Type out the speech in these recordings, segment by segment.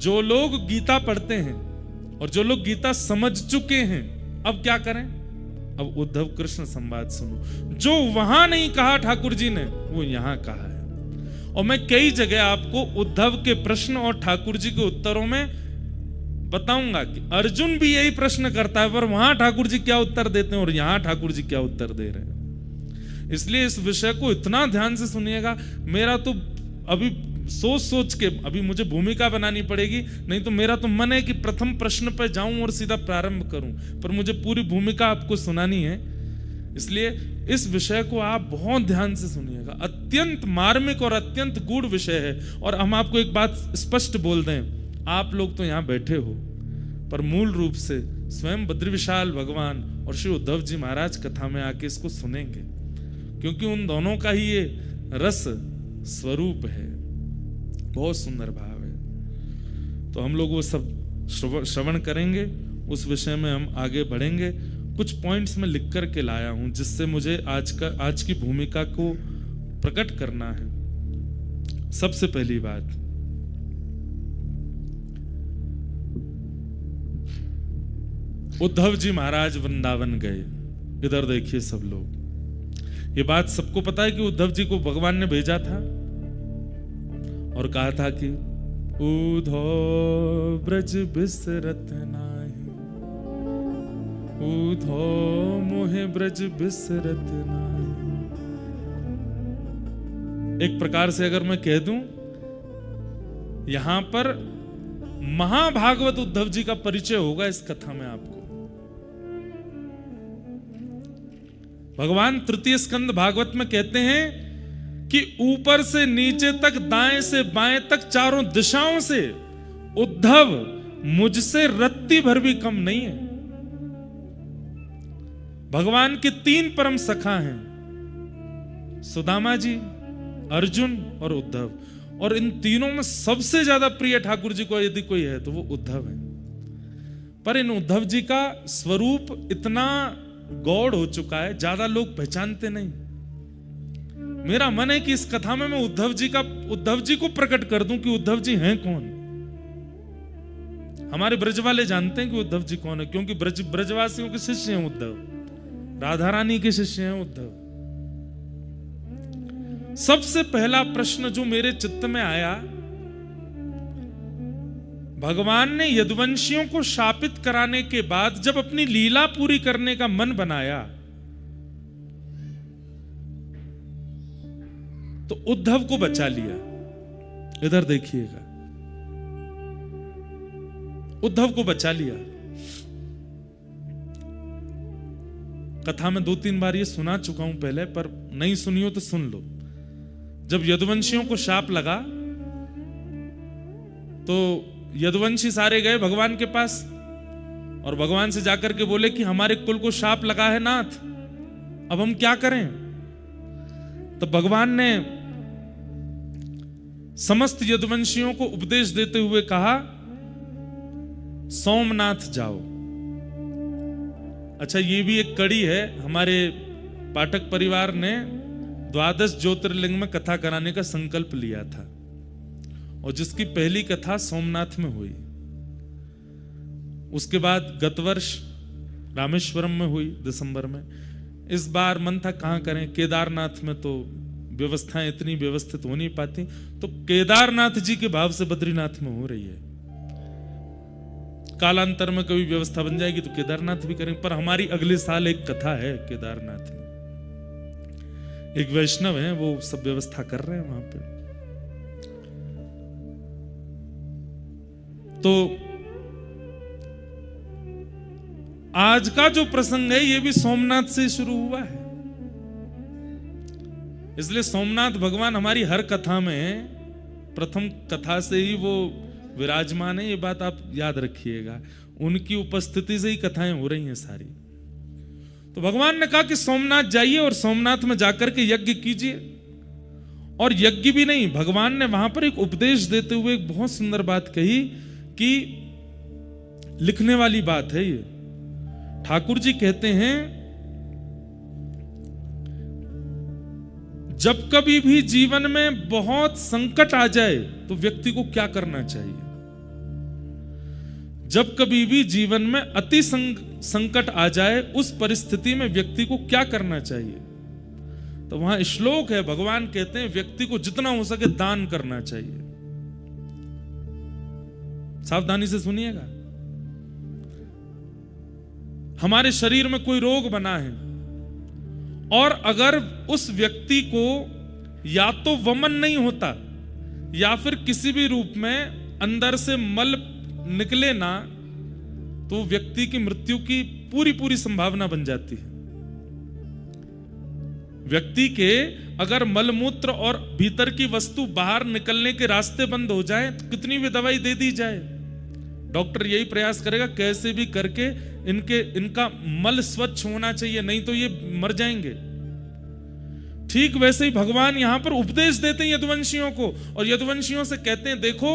जो लोग गीता पढ़ते हैं और जो लोग गीता समझ चुके हैं, अब क्या करें? अब उद्धव कृष्ण संवाद सुनो। जो वहां नहीं कहा ठाकुर जी ने, वो यहां कहा है। और मैं कई जगह आपको उद्धव के प्रश्न और ठाकुर जी के उत्तरों में बताऊंगा कि अर्जुन भी यही प्रश्न करता है, पर वहां ठाकुर जी क्या उत्तर देते हैं और यहां ठाकुर जी क्या उत्तर दे रहे हैं। इसलिए इस विषय को इतना ध्यान से सुनिएगा। मेरा तो अभी सोच सोच के अभी मुझे भूमिका बनानी पड़ेगी, नहीं तो मेरा तो मन है कि प्रथम प्रश्न पर जाऊं और सीधा प्रारंभ करूं, पर मुझे पूरी भूमिका आपको सुनानी है। इसलिए इस विषय को आप बहुत ध्यान से सुनिएगा। अत्यंत मार्मिक और अत्यंत गूढ़ विषय है। और हम आपको एक बात स्पष्ट बोल दें, आप लोग तो यहां बैठे हो, पर मूल रूप से स्वयं बद्रीविशाल भगवान और श्री उद्धव जी महाराज कथा में आके इसको सुनेंगे, क्योंकि उन दोनों का ही ये रस स्वरूप है। बहुत सुंदर भाव है। तो हम लोग वो सब श्रवण करेंगे, उस विषय में हम आगे बढ़ेंगे। कुछ पॉइंट्स में लिख कर के लाया हूं, जिससे मुझे आज की भूमिका को प्रकट करना है। सबसे पहली बात, उद्धव जी महाराज वृंदावन गए। इधर देखिए सब लोग, ये बात सबको पता है कि उद्धव जी को भगवान ने भेजा था और कहा था कि उद्धव ब्रज बिसरत नाही, उद्धव मोहे ब्रज बिसरत नाही। एक प्रकार से अगर मैं कह दूं, यहां पर महाभागवत उद्धव जी का परिचय होगा इस कथा में आपको। भगवान तृतीय स्कंद भागवत में कहते हैं कि ऊपर से नीचे तक, दाएं से बाएं तक, चारों दिशाओं से उद्धव मुझसे रत्ती भर भी कम नहीं है। भगवान के 3 परम सखा हैं, सुदामा जी, अर्जुन और उद्धव। और इन तीनों में सबसे ज्यादा प्रिय ठाकुर जी को यदि कोई है तो वो उद्धव है। पर इन उद्धव जी का स्वरूप इतना गौड़ हो चुका है, ज्यादा लोग पहचानते नहीं। मेरा मन है कि इस कथा में मैं उद्धव जी को प्रकट कर दूं कि उद्धव जी हैं कौन। हमारे ब्रज वाले जानते हैं कि उद्धव जी कौन है, क्योंकि ब्रजवासियों के शिष्य हैं उद्धव, राधा रानी के शिष्य हैं उद्धव। सबसे पहला प्रश्न जो मेरे चित्त में आया, भगवान ने यदुवंशियों को शापित कराने के बाद जब अपनी लीला पूरी करने का मन बनाया, तो उद्धव को बचा लिया। इधर देखिएगा, उद्धव को बचा लिया। कथा में 2-3 बार ये सुना चुका हूं पहले, पर नहीं सुनी हो तो सुन लो। जब यदुवंशियों को शाप लगा तो यदुवंशी सारे गए भगवान के पास और भगवान से जाकर के बोले कि हमारे कुल को शाप लगा है नाथ, अब हम क्या करें। तो भगवान ने समस्त यदुवंशियों को उपदेश देते हुए कहा, सोमनाथ जाओ। अच्छा, ये भी एक कड़ी है। हमारे पाठक परिवार ने 12 ज्योतिर्लिंग में कथा कराने का संकल्प लिया था और जिसकी पहली कथा सोमनाथ में हुई। उसके बाद गत वर्ष रामेश्वरम में हुई दिसंबर में। इस बार मन था कहां करें, केदारनाथ में तो व्यवस्थाएं इतनी व्यवस्थित हो नहीं पाती, तो केदारनाथ जी के भाव से बद्रीनाथ में हो रही है। कालांतर में कभी व्यवस्था बन जाएगी तो केदारनाथ भी करेंगे, पर हमारी अगले साल एक कथा है केदारनाथ में। एक वैष्णव है, वो सब व्यवस्था कर रहे हैं वहां पे। तो आज का जो प्रसंग है ये भी सोमनाथ से शुरू हुआ है। इसलिए सोमनाथ भगवान हमारी हर कथा में प्रथम कथा से ही वो विराजमान है, ये बात आप याद रखिएगा। उनकी उपस्थिति से ही कथाएं हो रही हैं सारी। तो भगवान ने कहा कि सोमनाथ जाइए और सोमनाथ में जाकर के यज्ञ कीजिए। और यज्ञ भी नहीं, भगवान ने वहां पर एक उपदेश देते हुए एक बहुत सुंदर बात कही कि लिखने वाली बात है ये। ठाकुर जी कहते हैं, जब कभी भी जीवन में बहुत संकट आ जाए तो व्यक्ति को क्या करना चाहिए। जब कभी भी जीवन में अति संकट आ जाए, उस परिस्थिति में व्यक्ति को क्या करना चाहिए? तो वहां श्लोक है, भगवान कहते हैं व्यक्ति को जितना हो सके दान करना चाहिए। सावधानी से सुनिएगा। हमारे शरीर में कोई रोग बना है और अगर उस व्यक्ति को या तो वमन नहीं होता या फिर किसी भी रूप में अंदर से मल निकले ना, तो व्यक्ति की मृत्यु की पूरी संभावना बन जाती है। व्यक्ति के अगर मलमूत्र और भीतर की वस्तु बाहर निकलने के रास्ते बंद हो जाए तो कितनी भी दवाई दे दी जाए, डॉक्टर यही प्रयास करेगा कैसे भी करके इनका मल स्वच्छ होना चाहिए, नहीं तो ये मर जाएंगे। ठीक वैसे ही भगवान यहां पर उपदेश देते हैं यदुवंशियों को, और यदुवंशियों से कहते हैं देखो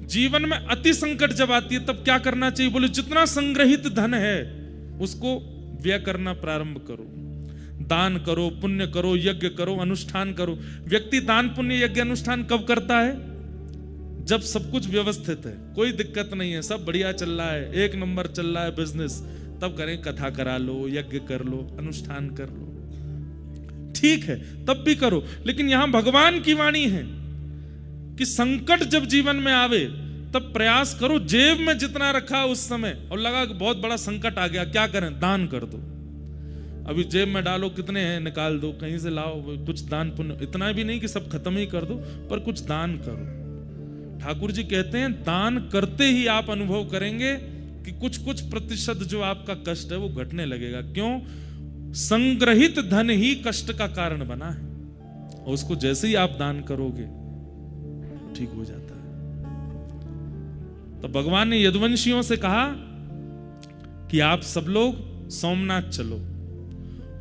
जीवन में अति संकट जब आती है तब क्या करना चाहिए? बोले जितना संग्रहित धन है उसको व्यय करना प्रारंभ करो, दान करो, पुण्य करो, यज्ञ करो, अनुष्ठान करो। व्यक्ति दान पुण्य यज्ञ अनुष्ठान कब करता है? जब सब कुछ व्यवस्थित है, कोई दिक्कत नहीं है, सब बढ़िया चल रहा है, 1 नंबर चल रहा है बिजनेस, तब करें, कथा करा लो, यज्ञ कर लो, अनुष्ठान कर लो, ठीक है, तब भी करो। लेकिन यहां भगवान की वाणी है कि संकट जब जीवन में आवे तब प्रयास करो, जेब में जितना रखा उस समय और लगा कि बहुत बड़ा संकट आ गया, क्या करें? दान कर दो। अभी जेब में डालो, कितने हैं निकाल दो, कहीं से लाओ, कुछ दान पुण्य, इतना भी नहीं कि सब खत्म ही कर दो, पर कुछ दान करो। ठाकुर जी कहते हैं दान करते ही आप अनुभव करेंगे कि कुछ प्रतिशत जो आपका कष्ट है वो घटने लगेगा। क्यों? संग्रहित धन ही कष्ट का कारण बना है, और उसको जैसे ही आप दान करोगे ठीक हो जाता है। तो भगवान ने यदुवंशियों से कहा कि आप सब लोग सोमनाथ चलो,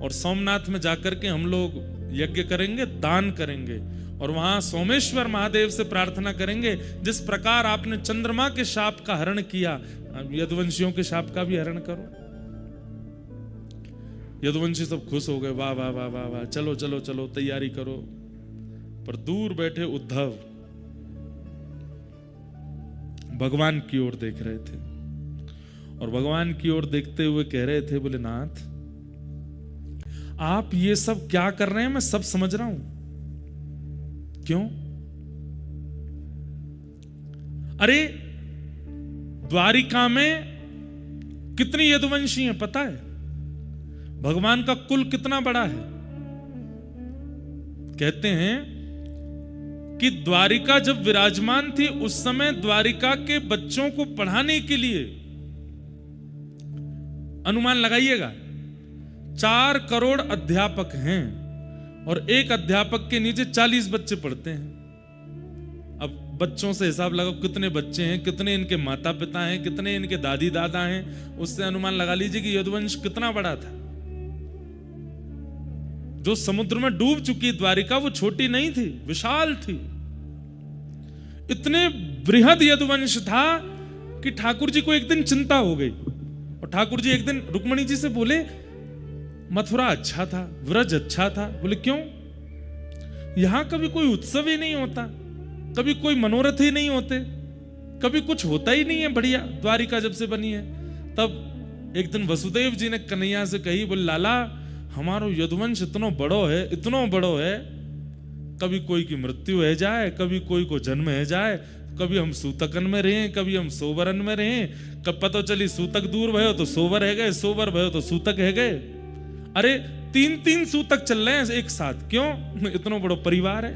और सोमनाथ में जाकर के हम लोग यज्ञ करेंगे, दान करेंगे, और वहां सोमेश्वर महादेव से प्रार्थना करेंगे जिस प्रकार आपने चंद्रमा के शाप का हरण किया, यदुवंशियों के शाप का भी हरण करो। यदुवंशी सब खुश हो गए, वाह वाह वाह वाह वाह, चलो चलो चलो तैयारी करो। पर दूर बैठे उद्धव भगवान की ओर देख रहे थे, और भगवान की ओर देखते हुए कह रहे थे, बोले नाथ आप ये सब क्या कर रहे हैं? मैं सब समझ रहा हूं, क्यों? अरे द्वारिका में कितनी यदुवंशी हैं पता है? भगवान का कुल कितना बड़ा है? कहते हैं कि द्वारिका जब विराजमान थी उस समय द्वारिका के बच्चों को पढ़ाने के लिए, अनुमान लगाइएगा, 4 करोड़ अध्यापक हैं, और एक अध्यापक के नीचे 40 बच्चे पढ़ते हैं। अब बच्चों से हिसाब लगाओ कितने बच्चे हैं, कितने इनके माता पिता हैं, कितने इनके दादी दादा हैं, उससे अनुमान लगा लीजिए कि यदुवंश कितना बड़ा था। जो समुद्र में डूब चुकी द्वारिका वो छोटी नहीं थी, विशाल थी। इतने बृहद यदुवंश था कि ठाकुर जी को एक दिन चिंता हो गई, और ठाकुर जी एक दिन रुक्मणी जी से बोले मथुरा अच्छा था, व्रज अच्छा था। बोले क्यों? यहां कभी कोई उत्सव ही नहीं होता, कभी कोई मनोरथ ही नहीं होते, कभी कुछ होता ही नहीं है बढ़िया, द्वारिका जब से बनी है। तब एक दिन वसुदेव जी ने कन्हैया से कही, बोले लाला हमारो यदुवंश इतना बड़ो है, कभी कोई की मृत्यु है जाए, कभी कोई को जन्म है जाए, कभी हम सूतकन में रहे, कभी हम सोवरन में रहे, कब पता चली सूतक दूर भयो तो सोवर है गए, सोवर भयो तो सूतक है गए। अरे 3 सूतक चल रहे हैं एक साथ, क्यों? इतना बड़ा परिवार है।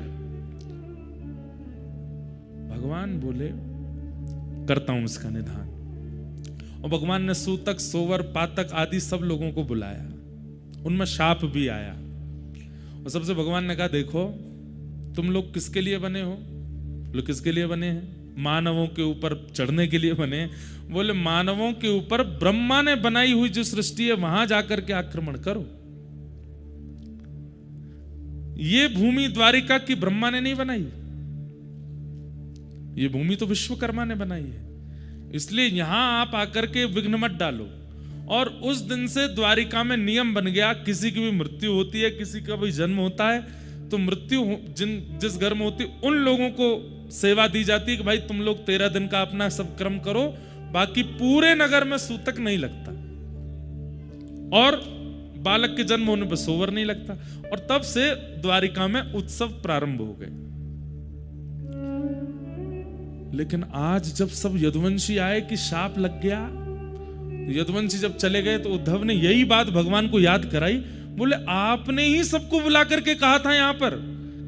भगवान बोले करता हूं इसका निधान, और भगवान ने सूतक, सोवर, पातक आदि सब लोगों को बुलाया, उनमें शाप भी आया, और सबसे भगवान ने कहा देखो तुम लोग किसके लिए बने हो? लोग किसके लिए बने हैं? मानवों के ऊपर चढ़ने के लिए बने। बोले मानवों के ऊपर ब्रह्मा ने बनाई हुई जो सृष्टि है वहां जाकर के आक्रमण करो। ये भूमि द्वारिका की ब्रह्मा ने नहीं बनाई, ये भूमि तो विश्वकर्मा ने बनाई है, इसलिए यहां आप आकर के विघ्न मत डालो। और उस दिन से द्वारिका में नियम बन गया, किसी की भी मृत्यु होती है, किसी का भी जन्म होता है, तो मृत्यु जिस घर में होती है उन लोगों को सेवा दी जाती है कि भाई तुम लोग 13 दिन का अपना सब कर्म करो, बाकी पूरे नगर में सूतक नहीं लगता और बालक के जन्म होने पर सोवर नहीं लगता। और तब से द्वारिका में उत्सव प्रारंभ हो गए। लेकिन आज जब सब यदुवंशी आए कि शाप लग गया, यदुवंशी जब चले गए तो उद्धव ने यही बात भगवान को याद कराई। बोले आपने ही सबको बुला करके कहा था यहां पर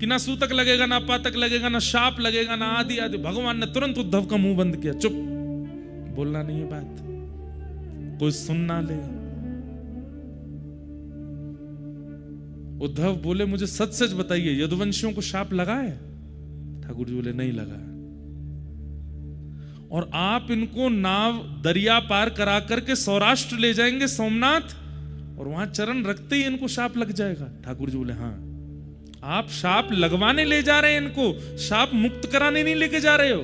कि ना सूतक लगेगा, ना पातक लगेगा, ना शाप लगेगा, ना आदि आदि। भगवान ने तुरंत उद्धव का मुंह बंद किया, चुप, बोलना नहीं है बात, कोई सुन ना ले। उद्धव बोले मुझे सच सच बताइए, यदुवंशियों को शाप लगा है? ठाकुर जी बोले नहीं लगा। और आप इनको नाव दरिया पार करा करके सौराष्ट्र ले जाएंगे, सोमनाथ, और वहां चरण रखते ही इनको शाप लग जाएगा? ठाकुर जी बोले हाँ। आप शाप लगवाने ले जा रहे हैं इनको, शाप मुक्त कराने नहीं लेके जा रहे हो।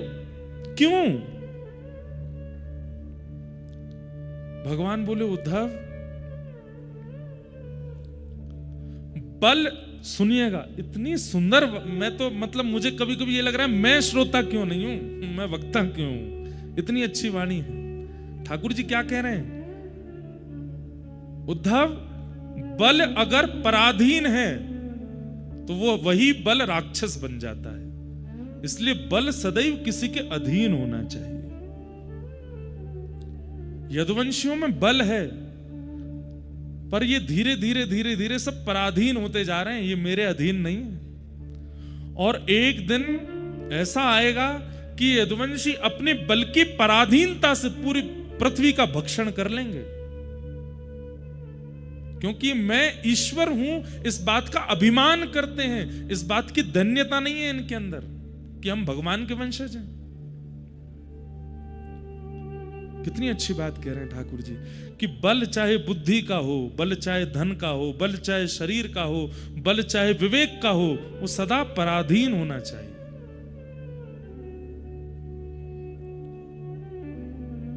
क्यों? भगवान बोले उद्धव, बल, सुनिएगा, इतनी सुंदर, मैं तो मतलब मुझे कभी कभी ये लग रहा है मैं श्रोता क्यों नहीं हूं, मैं वक्ता क्यों हूं, इतनी अच्छी वाणी है। ठाकुर जी क्या कह रहे हैं? उद्धव, बल अगर पराधीन है तो वो वही बल राक्षस बन जाता है। इसलिए बल सदैव किसी के अधीन होना चाहिए। यदुवंशियों में बल है, पर ये धीरे धीरे धीरे धीरे सब पराधीन होते जा रहे हैं, ये मेरे अधीन नहीं है। और एक दिन ऐसा आएगा कि यदुवंशी अपने बल की पराधीनता से पूरी पृथ्वी का भक्षण कर लेंगे, क्योंकि मैं ईश्वर हूं इस बात का अभिमान करते हैं। इस बात की धन्यता नहीं है इनके अंदर कि हम भगवान के वंशज हैं। कितनी अच्छी बात कह रहे हैं ठाकुर जी कि बल चाहे बुद्धि का हो, बल चाहे धन का हो, बल चाहे शरीर का हो, बल चाहे विवेक का हो, वो सदा पराधीन होना चाहिए,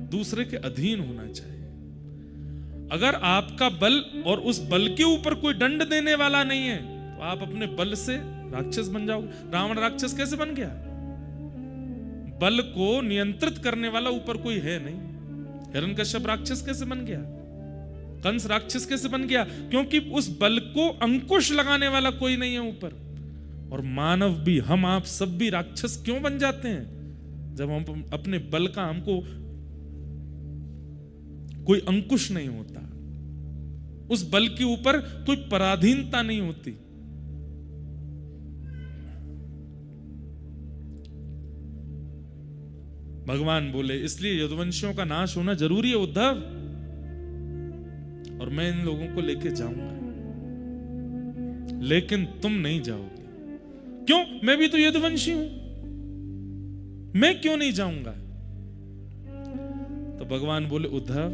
दूसरे के अधीन होना चाहिए। अगर आपका बल और उस बल के ऊपर कोई दंड देने वाला नहीं है तो आप अपने बल से राक्षस बन जाओगे। रावण राक्षस कैसे बन गया? बल को नियंत्रित करने वाला ऊपर कोई है नहीं। हिरण्यकश्यप राक्षस कैसे बन गया? कंस राक्षस कैसे बन गया? क्योंकि उस बल को अंकुश लगाने वाला कोई नहीं है ऊपर। और मानव भी, हम आप सब भी राक्षस क्यों बन जाते हैं? जब हम अपने बल का, हमको कोई अंकुश नहीं होता, उस बल के ऊपर कोई पराधीनता नहीं होती। भगवान बोले इसलिए यदुवंशियों का नाश होना जरूरी है उद्धव, और मैं इन लोगों को लेके जाऊंगा, लेकिन तुम नहीं जाओगे। क्यों? मैं भी तो यदुवंशी हूं, मैं क्यों नहीं जाऊंगा? तो भगवान बोले उद्धव,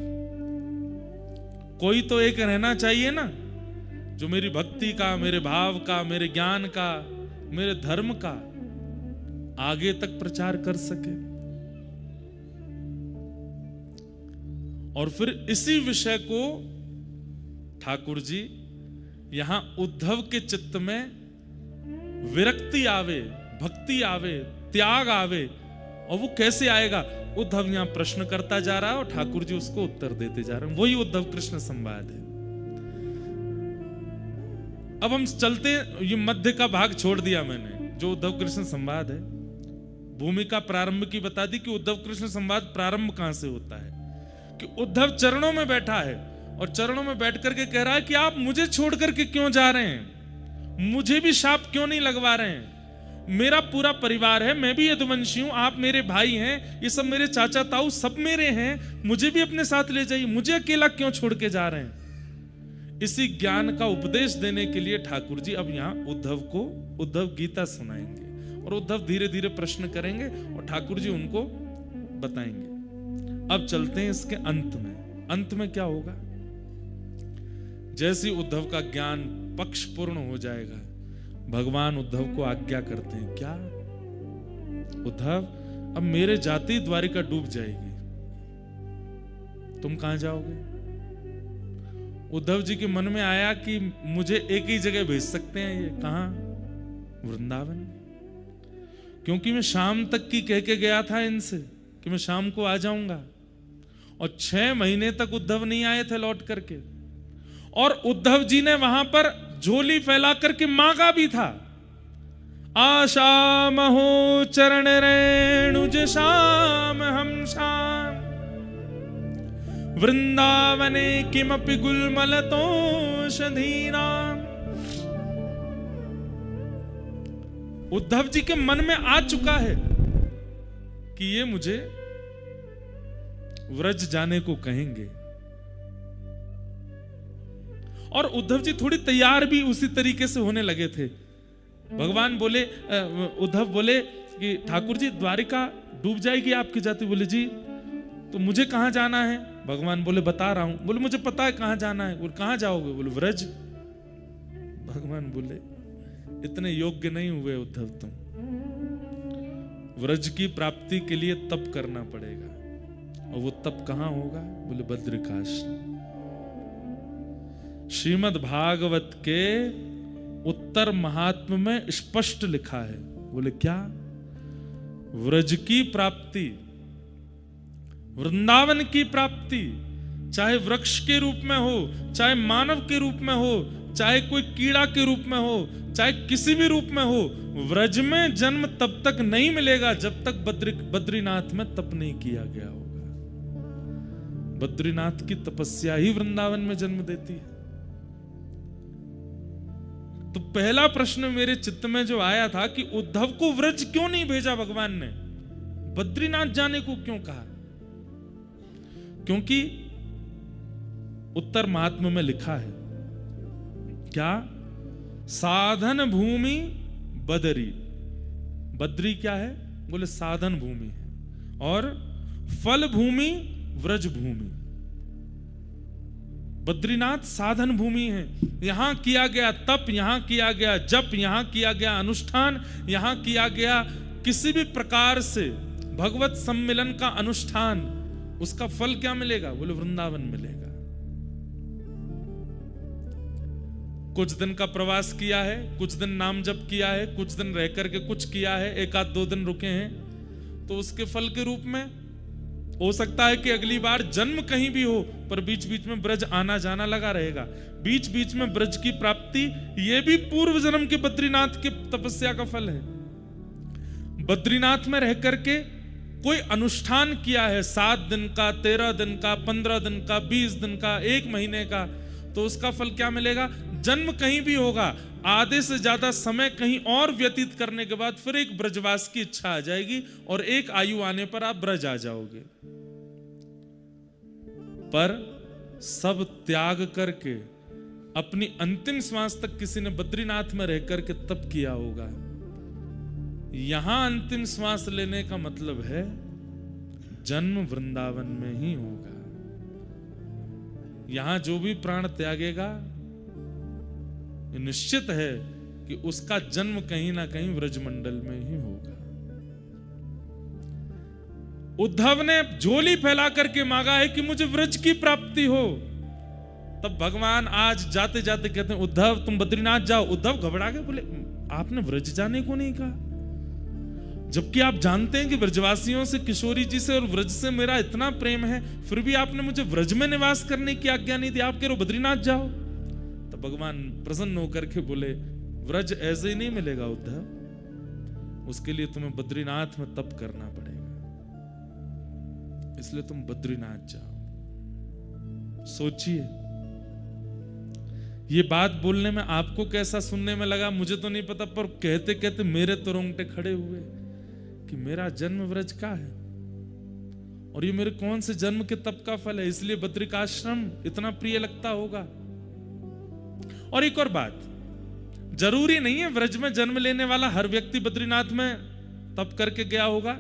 कोई तो एक रहना चाहिए ना जो मेरी भक्ति का, मेरे भाव का, मेरे ज्ञान का, मेरे धर्म का आगे तक प्रचार कर सके। और फिर इसी विषय को ठाकुर जी यहां उद्धव के चित्त में विरक्ति आवे, भक्ति आवे, त्याग आवे। और वो कैसे आएगा? उद्धव यहां प्रश्न करता जा रहा है और ठाकुर जी उसको उत्तर देते जा रहे हैं। वही उद्धव कृष्ण संवाद है। अब हम चलते हैं, ये मध्य का भाग छोड़ दिया मैंने, जो उद्धव कृष्ण संवाद है। भूमिका प्रारंभ की बता दी कि उद्धव कृष्ण संवाद प्रारंभ कहां से होता है, कि उद्धव चरणों में बैठा है और चरणों में बैठ करके कह रहा है कि आप मुझे छोड़ करके क्यों जा रहे हैं? मुझे भी शाप क्यों नहीं लगवा रहे हैं? मेरा पूरा परिवार है, मैं भी यदुवंशी हूं, आप मेरे भाई हैं, ये सब मेरे चाचा ताऊ सब मेरे हैं, मुझे भी अपने साथ ले जाइए, मुझे अकेला क्यों छोड़ के जा रहे हैं? इसी ज्ञान का उपदेश देने के लिए ठाकुर जी अब यहां उद्धव को उद्धव गीता सुनाएंगे और उद्धव धीरे धीरे प्रश्न करेंगे और ठाकुर जी उनको बताएंगे। अब चलते हैं इसके अंत में। अंत में क्या होगा? जैसे उद्धव का ज्ञान पक्ष पूर्ण हो जाएगा, भगवान उद्धव को आज्ञा करते हैं, क्या उद्धव, अब मेरे जाति द्वारिका डूब जाएगी, तुम कहां जाओगे? उद्धव जी के मन में आया कि मुझे एक ही जगह भेज सकते हैं, ये कहां? वृंदावन। क्योंकि मैं शाम तक की कह के गया था इनसे कि मैं शाम को आ जाऊंगा, और 6 महीने तक उद्धव नहीं आए थे लौट करके, और उद्धव जी ने वहां पर झोली फैला करके मांगा भी था, आशा महो चरण रेणुज श्याम हम श्याम वृंदावने किमपि गुलमलतोषधीनाम। उद्धव जी के मन में आ चुका है कि ये मुझे व्रज जाने को कहेंगे, और उद्धव जी थोड़ी तैयार भी उसी तरीके से होने लगे थे। भगवान बोले, उद्धव बोले कि ठाकुर जी द्वारिका डूब जाएगी आपकी जाति। बोले जी तो मुझे कहां जाना है? भगवान बोले बता रहा हूं। बोले मुझे पता है कहां जाना है। बोले कहां जाओगे? बोले व्रज। भगवान बोले इतने योग्य नहीं हुए उद्धव तुम, व्रज की प्राप्ति के लिए तप करना पड़ेगा, और वो तप कहां होगा? बोले बद्रिकाश्रम। श्रीमद् भागवत के उत्तर महात्म्य में स्पष्ट लिखा है। बोले क्या? व्रज की प्राप्ति, वृंदावन की प्राप्ति, चाहे वृक्ष के रूप में हो, चाहे मानव के रूप में हो, चाहे कोई कीड़ा के रूप में हो, चाहे किसी भी रूप में हो, व्रज में जन्म तब तक नहीं मिलेगा जब तक बद्रीनाथ में तप नहीं किया गया होगा। बद्रीनाथ की तपस्या ही वृंदावन में जन्म देती है। तो पहला प्रश्न मेरे चित्त में जो आया था कि उद्धव को व्रज क्यों नहीं भेजा भगवान ने, बद्रीनाथ जाने को क्यों कहा? क्योंकि उत्तर महात्म्य में लिखा है क्या? साधन भूमि बदरी। बद्री क्या है? बोले साधन भूमि है, और फल भूमि व्रज भूमि। बद्रीनाथ साधन भूमि है, यहां किया गया तप, यहां किया गया जप, यहां किया गया अनुष्ठान, यहां किया गया किसी भी प्रकार से भगवत सम्मिलन का अनुष्ठान, उसका फल क्या मिलेगा? बोले वृंदावन मिलेगा। कुछ दिन का प्रवास किया है, कुछ दिन नाम जप किया है, कुछ दिन रह करके कुछ किया है, 1-2 दिन रुके हैं, तो उसके फल के रूप में हो सकता है कि अगली बार जन्म कहीं भी हो, पर बीच बीच में ब्रज आना जाना लगा रहेगा। बीच बीच में ब्रज की प्राप्ति, यह भी पूर्व जन्म के बद्रीनाथ के तपस्या का फल है। बद्रीनाथ में रह करके कोई अनुष्ठान किया है, 7 दिन का, 13 दिन का, 15 दिन का, 20 दिन का, 1 महीने का, तो उसका फल क्या मिलेगा? जन्म कहीं भी होगा, आधे से ज्यादा समय कहीं और व्यतीत करने के बाद फिर एक ब्रजवास की इच्छा आ जाएगी, और एक आयु आने पर आप ब्रज आ जाओगे। पर सब त्याग करके अपनी अंतिम श्वास तक किसी ने बद्रीनाथ में रह करके तप किया होगा। यहां अंतिम श्वास लेने का मतलब है जन्म वृंदावन में ही होगा। यहां जो भी प्राण त्यागेगा, निश्चित है कि उसका जन्म कहीं ना कहीं व्रजमंडल में ही होगा। उद्धव ने झोली फैला करके मांगा है कि मुझे व्रज की प्राप्ति हो। तब भगवान आज जाते जाते कहते हैं उद्धव तुम बद्रीनाथ जाओ। उद्धव घबरा गए, बोले आपने व्रज जाने को नहीं कहा, जबकि आप जानते हैं कि ब्रजवासियों से, किशोरी जी से और व्रज से मेरा इतना प्रेम है, फिर भी आपने मुझे व्रज में निवास करने की आज्ञा नहीं दी। आप कह रहे हो बद्रीनाथ जाओ। तो भगवान प्रसन्न होकर के बोले व्रज ऐसे ही नहीं मिलेगा उद्धव, उसके लिए तुम्हें बद्रीनाथ में तप करना पड़ेगा, इसलिए तुम बद्रीनाथ जाओ। सोचिए, ये बात बोलने में आपको कैसा सुनने में लगा मुझे तो नहीं पता, पर कहते कहते मेरे तो रोंगटे खड़े हुए कि मेरा जन्म व्रज का है, और ये मेरे कौन से जन्म के तप का फल है, इसलिए बद्रिकाश्रम इतना प्रिय लगता होगा। और एक और बात, जरूरी नहीं है व्रज में जन्म लेने वाला हर व्यक्ति बद्रीनाथ में तप करके गया होगा,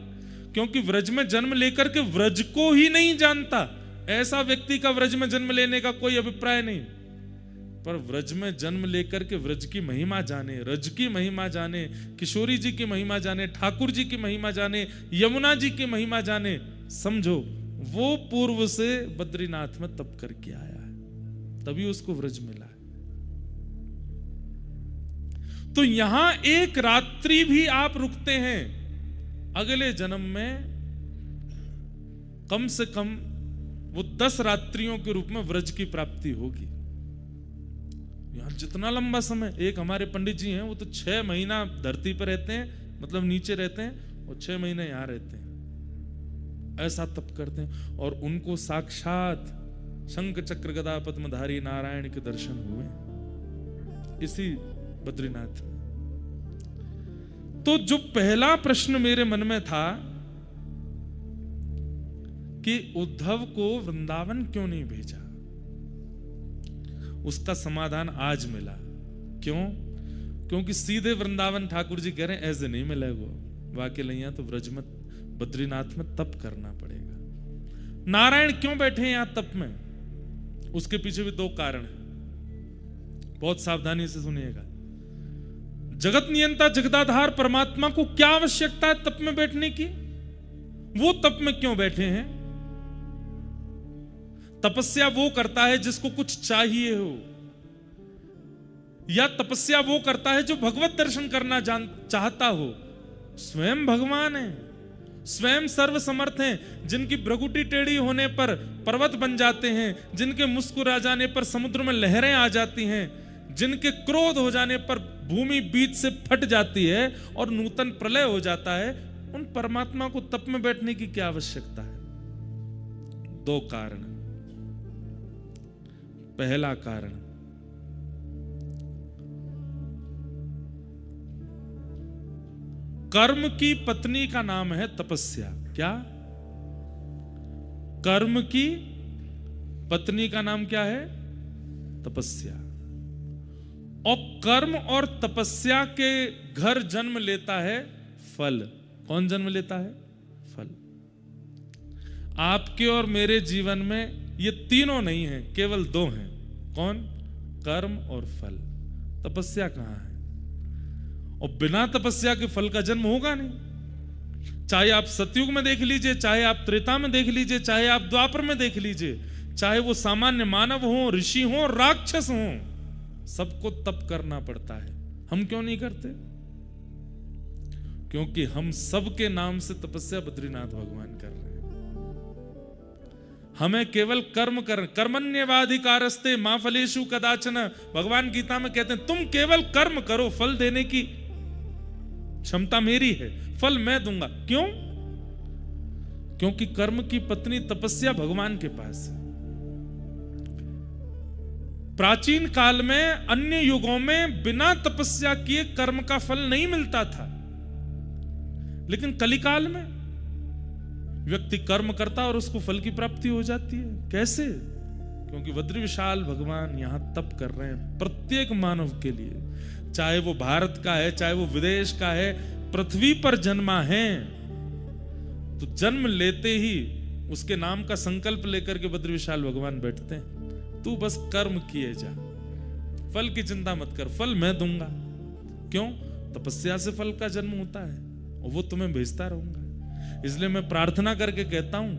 क्योंकि व्रज में जन्म लेकर के व्रज को ही नहीं जानता ऐसा व्यक्ति का व्रज में जन्म लेने का कोई अभिप्राय नहीं। पर व्रज में जन्म लेकर के व्रज की महिमा जाने, रज की महिमा जाने, किशोरी जी की महिमा जाने, ठाकुर जी की महिमा जाने, यमुना जी की महिमा जाने, समझो वो पूर्व से बद्रीनाथ में तप करके आया है, तभी उसको व्रज मिला है। तो यहां एक रात्रि भी आप रुकते हैं, अगले जन्म में कम से कम वो 10 रात्रियों के रूप में व्रज की प्राप्ति होगी। यहाँ जितना लंबा समय, एक हमारे पंडित जी हैं, वो तो 6 महीना धरती पर रहते हैं, मतलब नीचे रहते हैं, और 6 महीने यहाँ रहते हैं, ऐसा तप करते हैं। और उनको साक्षात शंख चक्र गदा पद्मधारी नारायण के दर्शन हुए इसी बद्रीनाथ में। तो जो पहला प्रश्न मेरे मन में था कि उद्धव को वृंदावन क्यों नहीं भेजा, उसका समाधान आज मिला। क्यों? क्योंकि सीधे वृंदावन ठाकुर जी कह रहे हैं ऐसे नहीं मिलेगा, वाकई नहीं तो व्रज में बद्रीनाथ में तप करना पड़ेगा। नारायण क्यों बैठे हैं यहां तप में, उसके पीछे भी 2 कारण हैं, बहुत सावधानी से सुनिएगा। जगत नियंता जगदाधार परमात्मा को क्या आवश्यकता है तप में बैठने की? वो तप में क्यों बैठे हैं? तपस्या वो करता है जिसको कुछ चाहिए हो, या तपस्या वो करता है जो भगवत दर्शन करना चाहता हो। स्वयं भगवान है, स्वयं सर्व समर्थ हैं, जिनकी भ्रगुटी टेढ़ी होने पर पर्वत बन जाते हैं, जिनके मुस्कुरा जाने पर समुद्र में लहरें आ जाती हैं, जिनके क्रोध हो जाने पर भूमि बीच से फट जाती है और नूतन प्रलय हो जाता है, उन परमात्मा को तप में बैठने की क्या आवश्यकता है? 2 कारण। पहला कारण, कर्म की पत्नी का नाम है तपस्या। क्या? कर्म की पत्नी का नाम क्या है? तपस्या। और कर्म और तपस्या के घर जन्म लेता है फल। कौन जन्म लेता है? फल। आपके और मेरे जीवन में ये तीनों नहीं हैं, केवल 2 हैं। कौन? कर्म और फल। तपस्या कहां है? और बिना तपस्या के फल का जन्म होगा नहीं। चाहे आप सतयुग में देख लीजिए, चाहे आप त्रेता में देख लीजिए, चाहे आप द्वापर में देख लीजिए, चाहे वो सामान्य मानव हो, ऋषि हो, राक्षस हो, सबको तप करना पड़ता है। हम क्यों नहीं करते? क्योंकि हम सबके नाम से तपस्या बद्रीनाथ भगवान कर रहे हैं। हमें केवल कर्म कर, कर्मण्येवाधिकारस्ते मा फलेषु कदाचन, भगवान गीता में कहते हैं तुम केवल कर्म करो, फल देने की क्षमता मेरी है, फल मैं दूंगा। क्यों? क्योंकि कर्म की पत्नी तपस्या भगवान के पास है। प्राचीन काल में, अन्य युगों में बिना तपस्या किए कर्म का फल नहीं मिलता था, लेकिन कलिकाल में व्यक्ति कर्म करता और उसको फल की प्राप्ति हो जाती है। कैसे? क्योंकि बद्री विशाल भगवान यहां तप कर रहे हैं प्रत्येक मानव के लिए, चाहे वो भारत का है, चाहे वो विदेश का है, पृथ्वी पर जन्मा है तो जन्म लेते ही उसके नाम का संकल्प लेकर के बद्री विशाल भगवान बैठते हैं। तू बस कर्म किए जा, फल की चिंता मत कर, फल मैं दूंगा। क्यों? तपस्या से फल का जन्म होता है और वो तुम्हें भेजता रहूंगा। इसलिए मैं प्रार्थना करके कहता हूं,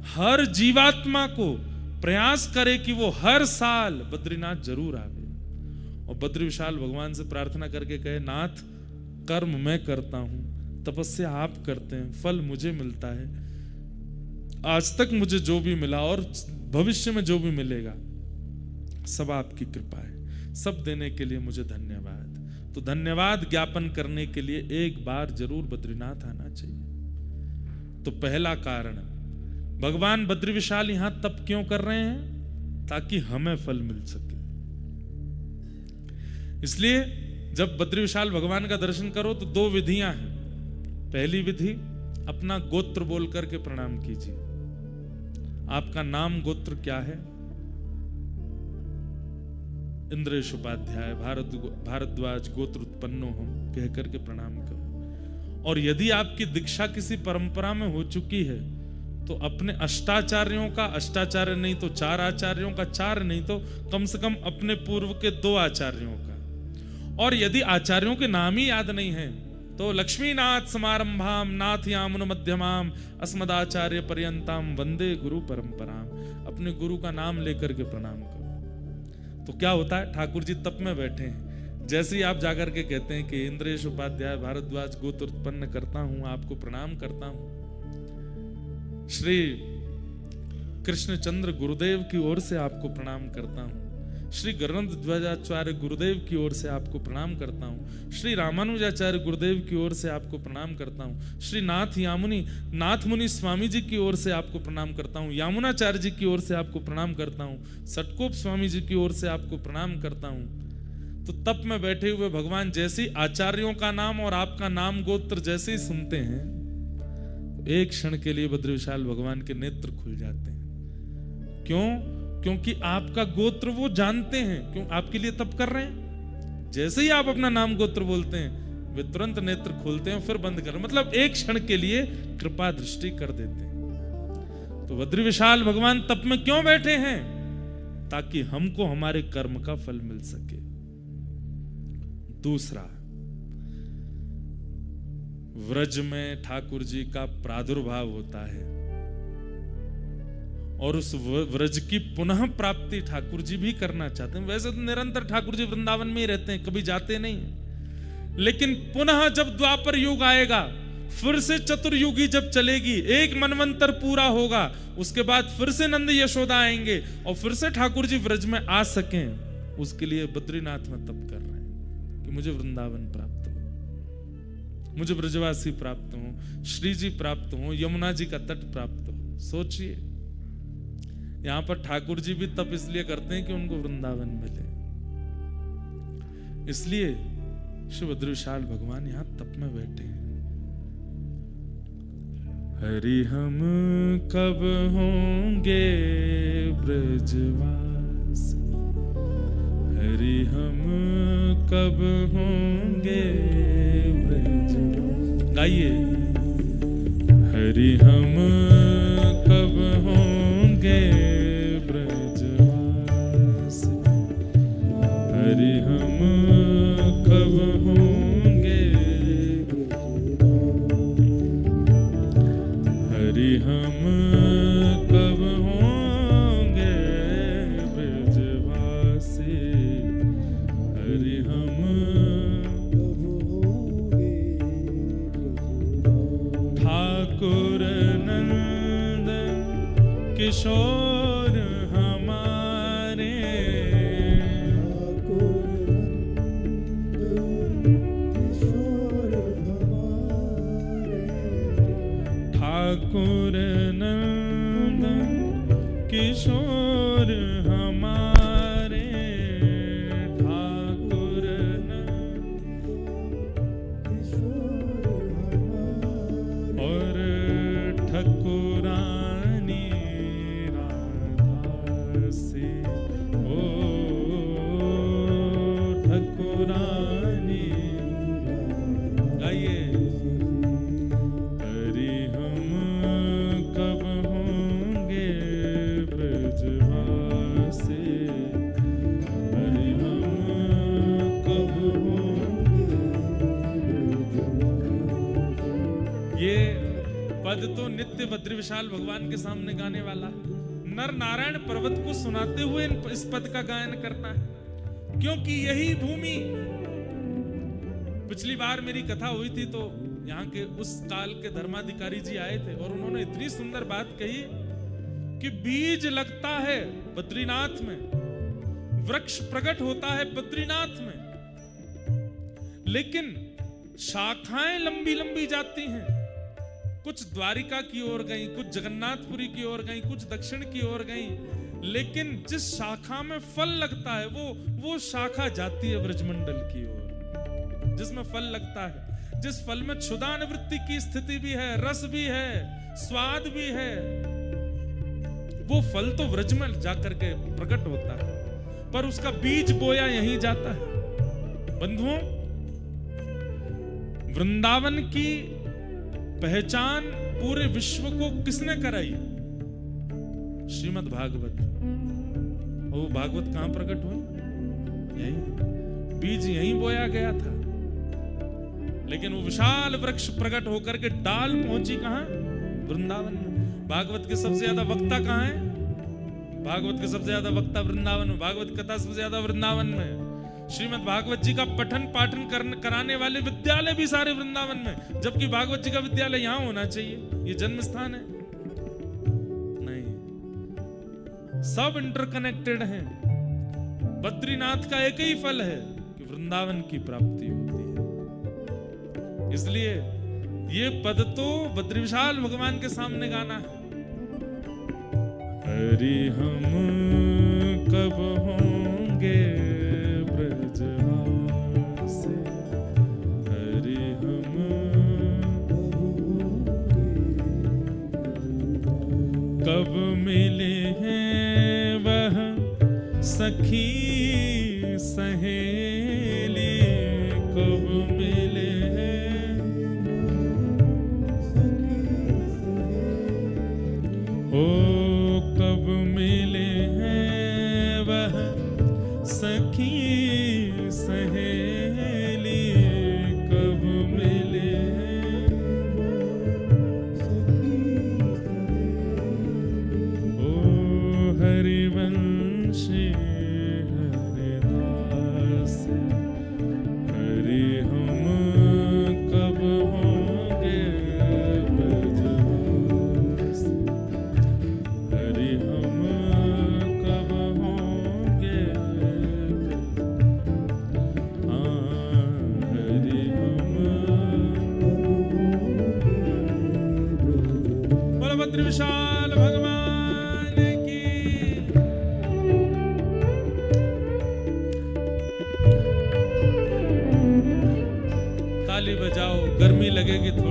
हर जीवात्मा को प्रयास करे कि वो हर साल बद्रीनाथ जरूर आवे और बद्री विशाल भगवान से प्रार्थना करके कहे, नाथ कर्म मैं करता हूं, तपस्या आप करते हैं, फल मुझे मिलता है। आज तक मुझे जो भी मिला और भविष्य में जो भी मिलेगा सब आपकी कृपा है, सब देने के लिए मुझे धन्यवाद। तो धन्यवाद ज्ञापन करने के लिए एक बार जरूर बद्रीनाथ आना चाहिए। तो पहला कारण, भगवान बद्री विशाल यहां तप क्यों कर रहे हैं? ताकि हमें फल मिल सके। इसलिए जब बद्री विशाल भगवान का दर्शन करो तो 2 विधियां हैं। पहली विधि, अपना गोत्र बोल करके प्रणाम कीजिए। आपका नाम गोत्र क्या है? इंद्रेश उपाध्याय भारद्वाज गोत्र उत्पन्नो हम कह करके प्रणाम करो। और यदि आपकी दीक्षा किसी परंपरा में हो चुकी है तो अपने अष्टाचार्यों का, अष्टाचार्य नहीं तो 4 आचार्यों का, 4 नहीं तो कम से कम अपने पूर्व के 2 आचार्यों का। और यदि आचार्यों के नाम ही याद नहीं है तो लक्ष्मीनाथ समारंभाम नाथयामुन मध्यमाम अस्मदाचार्य पर्यंताम वंदे गुरु परंपराम, अपने गुरु का नाम लेकर के प्रणाम करो। तो क्या होता है? ठाकुर जी तप में बैठे हैं, जैसे ही आप जाकर के कहते हैं कि इंद्रेश उपाध्याय भारद्वाज गोत्र उत्पन्न करता हूं, आपको प्रणाम करता हूं, श्री कृष्णचंद्र गुरुदेव की ओर से आपको प्रणाम करता हूँ। श्री गरुड़ ध्वजाचार्य गुरुदेव की ओर से आपको प्रणाम करता हूँ। श्री रामानुजाचार्य गुरुदेव की ओर से आपको प्रणाम करता हूँ। श्री नाथ मुनि स्वामी जी की ओर से आपको प्रणाम करता हूँ। यामुनाचार्य जी की ओर से आपको प्रणाम करता हूँ। सटकोप स्वामी जी की ओर से आपको प्रणाम करता हूँ। तो तप में बैठे हुए भगवान जैसे ही आचार्यों का नाम और आपका नाम गोत्र जैसे ही सुनते हैं, एक क्षण के लिए बद्री विशाल भगवान के नेत्र खुल जाते हैं। क्यों? क्योंकि आपका गोत्र वो जानते हैं। क्यों? आपके लिए तप कर रहे हैं। जैसे ही आप अपना नाम गोत्र बोलते हैं, वे तुरंत नेत्र खोलते हैं, फिर बंद कर, मतलब एक क्षण के लिए कृपा दृष्टि कर देते हैं। तो बद्री विशाल भगवान तप में क्यों बैठे हैं? ताकि हमको हमारे कर्म का फल मिल सके। दूसरा, व्रज में ठाकुर जी का प्रादुर्भाव होता है और उस व्रज की पुनः प्राप्ति ठाकुर जी भी करना चाहते हैं। वैसे तो निरंतर ठाकुर जी वृंदावन में ही रहते हैं, कभी जाते नहीं, लेकिन पुनः जब द्वापर युग आएगा, फिर से चतुर्युगी जब चलेगी, एक मनवंतर पूरा होगा, उसके बाद फिर से नंद यशोदा आएंगे और फिर से ठाकुर जी व्रज में आ सकें, उसके लिए बद्रीनाथ में तप कर रहे हैं कि मुझे वृंदावन प्राप्त हो, मुझे ब्रजवासी प्राप्त हो, श्री जी प्राप्त हो, यमुना जी का तट प्राप्त हो। सोचिए, यहां पर ठाकुर जी भी तप इसलिए करते हैं कि उनको वृंदावन मिले। इसलिए श्री बद्री विशाल भगवान यहां तप में बैठे हैं। हरि हम कब होंगे ब्रजवास, हरि हम कब होंगे ब्रजवास। गाइए, हरि हम कब होंगे ब्रजवास, हरि हम कब होंगे, हरि हम कब होंगे ब्रजवासी, हरि हम कब होंगे। ठाकुर नंद किशोर हमारे, ठाकुर नंद किशोर हमारे, ठाकुर और ठकुरानी राधा से, ओ ठकुरानी। गाइए, हरि हम कब होंगे ब्रजवासी, हरि हम कब होंगे। ये पद तो नित्य बद्री विशाल भगवान के सामने गाने वाला है। नर नारायण पर्वत को सुनाते हुए इस पद का गायन करता है, क्योंकि यही भूमि, पिछली बार मेरी कथा हुई थी तो यहाँ के उस काल के धर्माधिकारी जी आए थे और उन्होंने इतनी सुंदर बात कही कि बीज लगता है बद्रीनाथ में, वृक्ष प्रकट होता है बद्रीनाथ में, लेकिन शाखाएं लंबी लंबी जाती हैं। कुछ द्वारिका की ओर गई, कुछ जगन्नाथपुरी की ओर गई, कुछ दक्षिण की ओर गई, लेकिन जिस शाखा में फल लगता है वो शाखा जाती है ब्रजमंडल की ओर, जिसमें फल लगता है, जिस फल में क्षुधा निवृत्ति की स्थिति भी है, रस भी है, स्वाद भी है, वो फल तो व्रज में जाकर के प्रकट होता है, पर उसका बीज बोया यहीं जाता है। बंधुओं, वृंदावन की पहचान पूरे विश्व को किसने कराई? श्रीमद् भागवत। वो भागवत कहां प्रकट हुए? यहीं, बीज यहीं बोया गया था, लेकिन वो विशाल वृक्ष प्रकट होकर के डाल पहुंची कहां? वृंदावन में। भागवत के सबसे ज्यादा वक्ता कहां है? भागवत के सबसे ज्यादा वक्ता वृंदावन में, भागवत कथा सबसे ज्यादा वृंदावन में। श्रीमद् भागवत जी का पठन पाठन कराने वाले विद्यालय भी सारे वृंदावन में, जबकि भागवत जी का विद्यालय यहां होना चाहिए, ये जन्म स्थान है। नहीं, सब इंटरकनेक्टेड हैं। बद्रीनाथ का एक ही फल है कि वृंदावन की प्राप्ति होती है। इसलिए ये पद तो बद्री विशाल भगवान के सामने गाना है। हरि हम कब होंगे ब्रजवासी, हरि हम कब मिले हैं वह सखी सहेली, कब मिले हैं ओ कब मिले हैं वह सखी सहेली, कब मिले हैं ओ हरिवंशी हरिदास, हरि हम कब होंगे ब्रजवासी, हरि हम कब होंगे, हाँ हरि हम। बोलो बद्री विशाल भगवान की। ताली बजाओ, गर्मी लगेगी थोड़ी।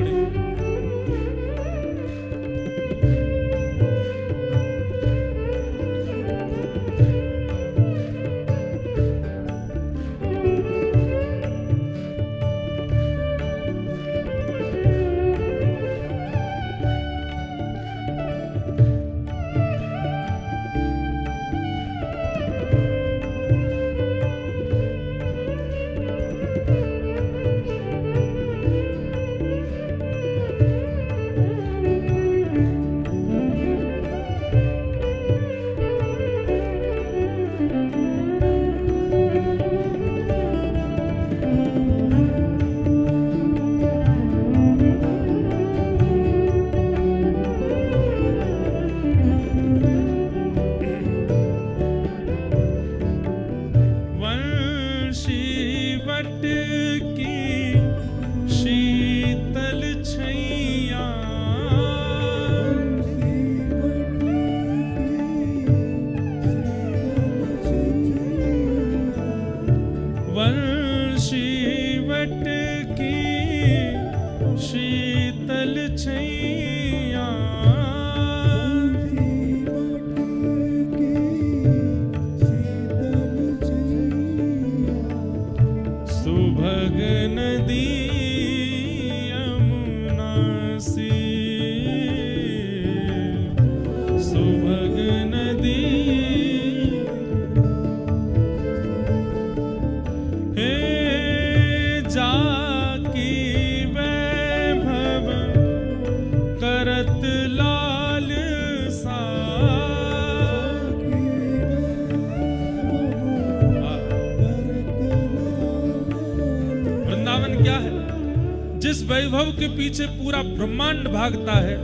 वंशी वट की शीतल छैया, वंशी वट की शीतल छैया, सुभग नदी यमुना सी, सुभग नदी हे जाकी वैभव करत लाल सा। वृंदावन क्या है? जिस वैभव के पीछे पूरा ब्रह्मांड भागता है,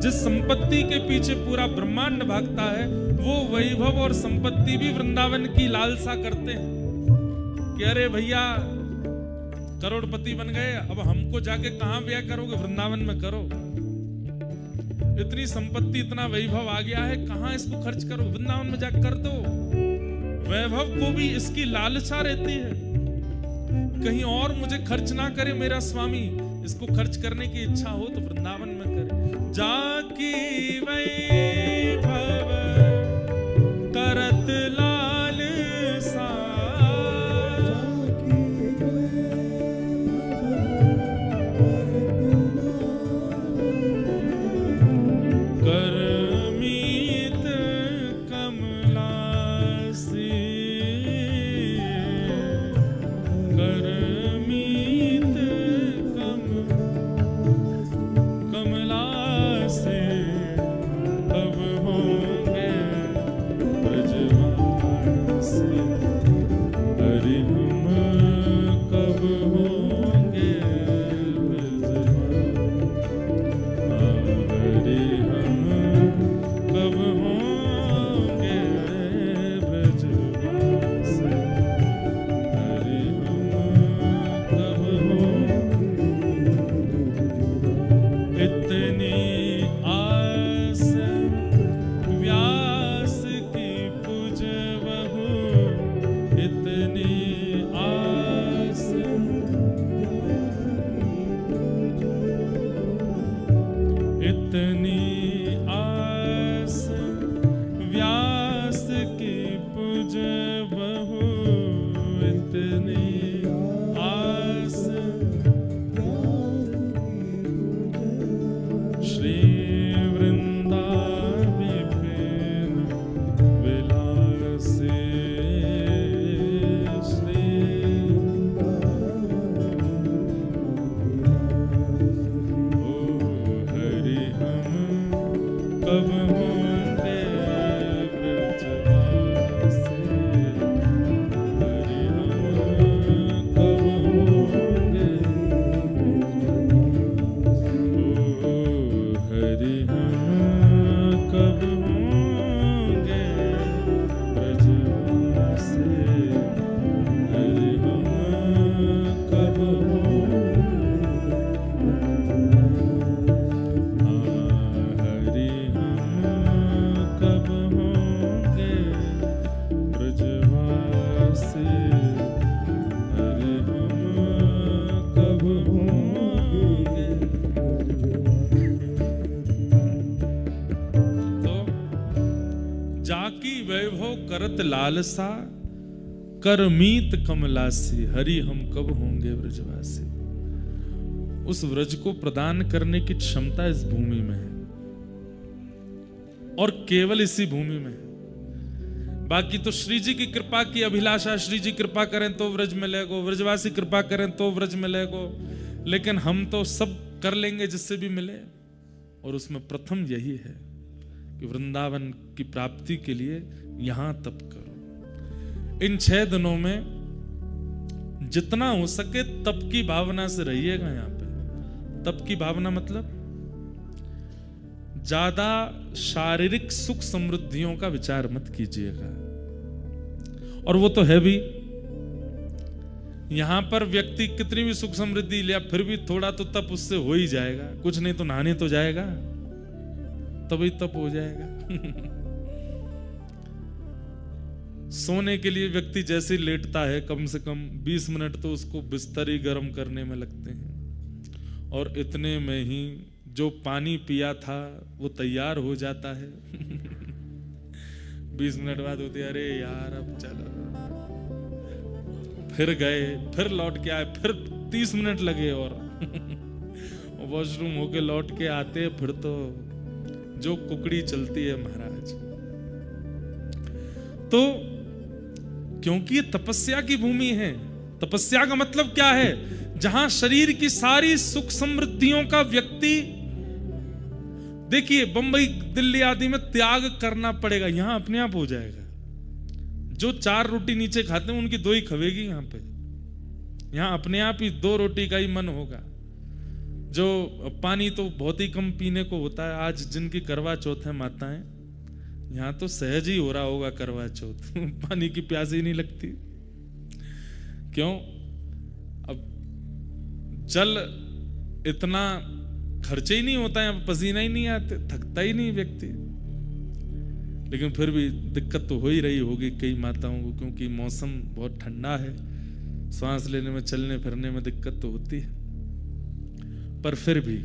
जिस संपत्ति के पीछे पूरा ब्रह्मांड भागता है, वो वैभव और संपत्ति भी वृंदावन की लालसा करते हैं कि अरे भैया करोड़पति बन गए, अब हमको जाके कहां व्यय करोगे, वृंदावन में करो। इतनी संपत्ति इतना वैभव आ गया है, कहां इसको खर्च करो, वृंदावन में जाकर कर दो। वैभव को भी इसकी लालसा रहती है, कहीं और मुझे खर्च ना करे मेरा स्वामी, इसको खर्च करने की इच्छा हो तो वृंदावन में करे। जाकी वैभव करत लाल सा, करमीत कमलासी, करमीत कमला से अब जाकी वैभव करत लालसा, कर मीत कमलासी, हरि हम कब होंगे व्रजवासी। उस व्रज को प्रदान करने की क्षमता इस भूमि में है और केवल इसी भूमि में है। बाकी तो श्री जी की कृपा की अभिलाषा, श्री जी कृपा करें तो व्रज मिलेगो, व्रजवासी कृपा करें तो व्रज मिलेगो, लेकिन हम तो सब कर लेंगे जिससे भी मिले। और उसमें प्रथम यही है कि वृंदावन की प्राप्ति के लिए यहां तप करो। इन 6 दिनों में जितना हो सके तप की भावना से रहिएगा। यहां पे तप की भावना मतलब ज्यादा शारीरिक सुख समृद्धियों का विचार मत कीजिएगा, और वो तो है भी। यहां पर व्यक्ति कितनी भी सुख समृद्धि लिया फिर भी थोड़ा तो तप उससे हो ही जाएगा। कुछ नहीं तो नहाने तो जाएगा, तभी तप हो जाएगा। सोने के लिए व्यक्ति जैसे लेटता है कम से कम 20 मिनट तो उसको बिस्तर ही गर्म करने में लगते हैं, और इतने में ही जो पानी पिया था वो तैयार हो जाता है। 20 मिनट बाद होती है, अरे यार अब चलो, फिर गए, फिर लौट के आए, फिर 30 मिनट लगे और वॉशरूम होके लौट के आते, फिर तो जो कुकड़ी चलती है महाराज। तो क्योंकि ये तपस्या की भूमि है। तपस्या का मतलब क्या है? जहां शरीर की सारी सुख समृद्धियों का व्यक्ति, देखिए बंबई दिल्ली आदि में त्याग करना पड़ेगा, यहां अपने आप हो जाएगा। जो 4 रोटी नीचे खाते हैं उनकी 2 ही खवेगी यहां पे। यहां अपने आप ही 2 रोटी का ही मन होगा। जो पानी तो बहुत ही कम पीने को होता है। आज जिनकी करवा चौथ है माताएं, यहां तो सहज ही हो रहा होगा करवा चौथ। पानी की प्यास ही नहीं लगती। क्यों? अब जल इतना खर्चे ही नहीं होता है, पसीना ही नहीं आते, थकता ही नहीं व्यक्ति। लेकिन फिर भी दिक्कत तो हो ही रही होगी कई माताओं को, क्योंकि मौसम बहुत ठंडा है, सांस लेने में चलने फिरने में दिक्कत तो होती है। पर फिर भी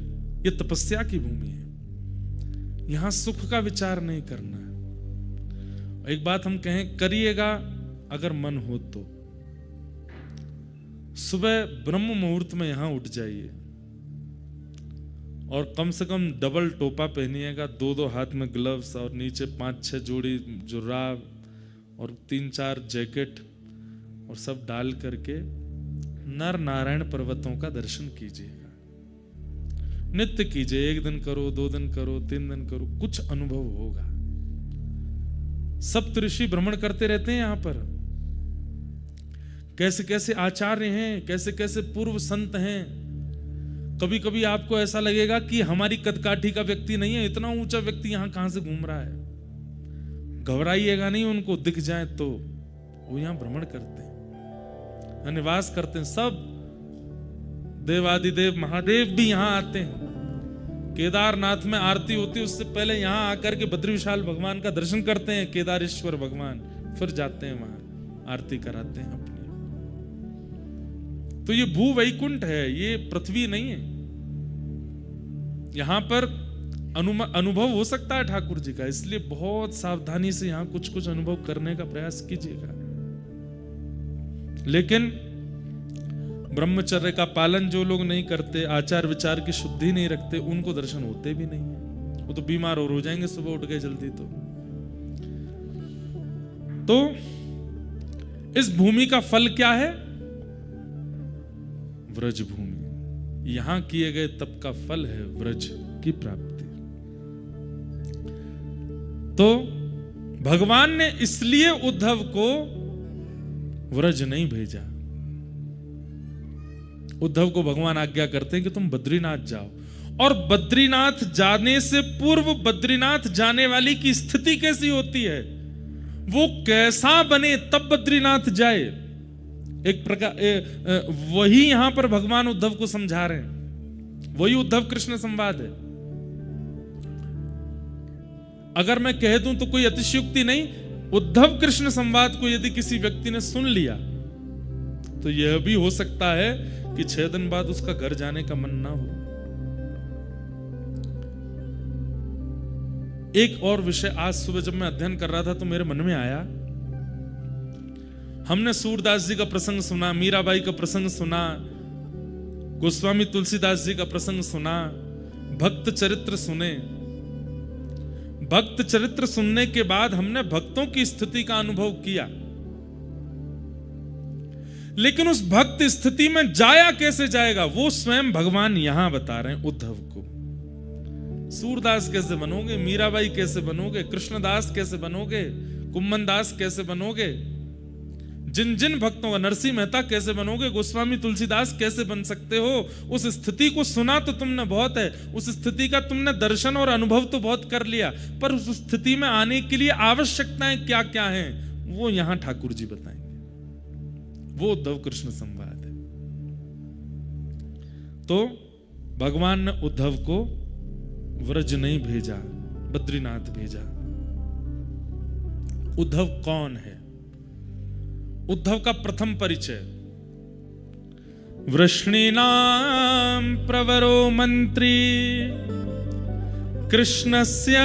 ये तपस्या की भूमि है, यहां सुख का विचार नहीं करना है। एक बात हम कहें, करिएगा अगर मन हो तो सुबह ब्रह्म मुहूर्त में यहां उठ जाइए और कम से कम डबल टोपा पहनिएगा, 2-2 हाथ में ग्लव्स और नीचे 5-6 जोड़ी जुराब और 3-4 जैकेट और सब डाल करके नर नारायण पर्वतों का दर्शन कीजिएगा। नित्य कीजिए, 1 दिन करो, 2 दिन करो, 3 दिन करो, कुछ अनुभव होगा। सप्त ऋषि भ्रमण करते रहते हैं यहां पर। कैसे कैसे आचार्य हैं, कैसे कैसे पूर्व संत हैं। कभी कभी आपको ऐसा लगेगा कि हमारी कदकाठी का व्यक्ति नहीं है, इतना ऊंचा व्यक्ति यहां कहां से घूम रहा है। घबराइएगा नहीं, उनको दिख जाए तो वो यहां भ्रमण करते हैं, निवास करते हैं। सब देवादिदेव महादेव भी यहां आते हैं। केदारनाथ में आरती होती है, उससे पहले यहां आकर के बद्री विशाल भगवान का दर्शन करते हैं, केदारेश्वर भगवान, फिर जाते हैं वहां आरती कराते हैं अपनी। तो ये भू वैकुंठ है, ये पृथ्वी नहीं है। यहां पर अनुभव हो सकता है ठाकुर जी का, इसलिए बहुत सावधानी से यहां कुछ कुछ अनुभव करने का प्रयास कीजिएगा। लेकिन ब्रह्मचर्य का पालन जो लोग नहीं करते, आचार विचार की शुद्धि नहीं रखते, उनको दर्शन होते भी नहीं है। वो तो बीमार और हो जाएंगे सुबह उठ गए जल्दी। तो इस भूमि का फल क्या है? व्रज भूमि। यहां किए गए तप का फल है व्रज की प्राप्ति। तो भगवान ने इसलिए उद्धव को व्रज नहीं भेजा। उद्धव को भगवान आज्ञा करते हैं कि तुम बद्रीनाथ जाओ, और बद्रीनाथ जाने से पूर्व बद्रीनाथ जाने वाली की स्थिति कैसी होती है, वो कैसा बने तब बद्रीनाथ जाए। एक प्रकार वही यहां पर भगवान उद्धव को समझा रहे हैं, वही उद्धव कृष्ण संवाद है। अगर मैं कह दूं तो कोई अतिशयोक्ति नहीं, उद्धव कृष्ण संवाद को यदि किसी व्यक्ति ने सुन लिया तो यह भी हो सकता है कि 6 दिन बाद उसका घर जाने का मन ना हो। एक और विषय आज सुबह जब मैं अध्ययन कर रहा था तो मेरे मन में आया, हमने सूरदास जी का प्रसंग सुना, मीराबाई का प्रसंग सुना, गोस्वामी तुलसीदास जी का प्रसंग सुना, भक्त चरित्र सुने। भक्त चरित्र सुनने के बाद हमने भक्तों की स्थिति का अनुभव किया, लेकिन उस भक्त स्थिति में जाया कैसे जाएगा वो स्वयं भगवान यहां बता रहे हैं उद्धव को। सूरदास कैसे बनोगे, मीराबाई कैसे बनोगे, कृष्णदास कैसे बनोगे, कुम्मनदास कैसे बनोगे, जिन जिन भक्तों का, नरसिंह मेहता कैसे बनोगे, गोस्वामी तुलसीदास कैसे बन सकते हो। उस स्थिति को सुना तो तुमने बहुत है, उस स्थिति का तुमने दर्शन और अनुभव तो बहुत कर लिया, पर उस स्थिति में आने के लिए आवश्यकताएं क्या क्या हैं वो यहां ठाकुर जी बताएंगे। वो उद्धव कृष्ण संवाद है। तो भगवान ने उद्धव को व्रज नहीं भेजा, बद्रीनाथ भेजा। उद्धव कौन है? उद्धव का प्रथम परिचय, वृष्णीनां प्रवरो मंत्री कृष्णस्य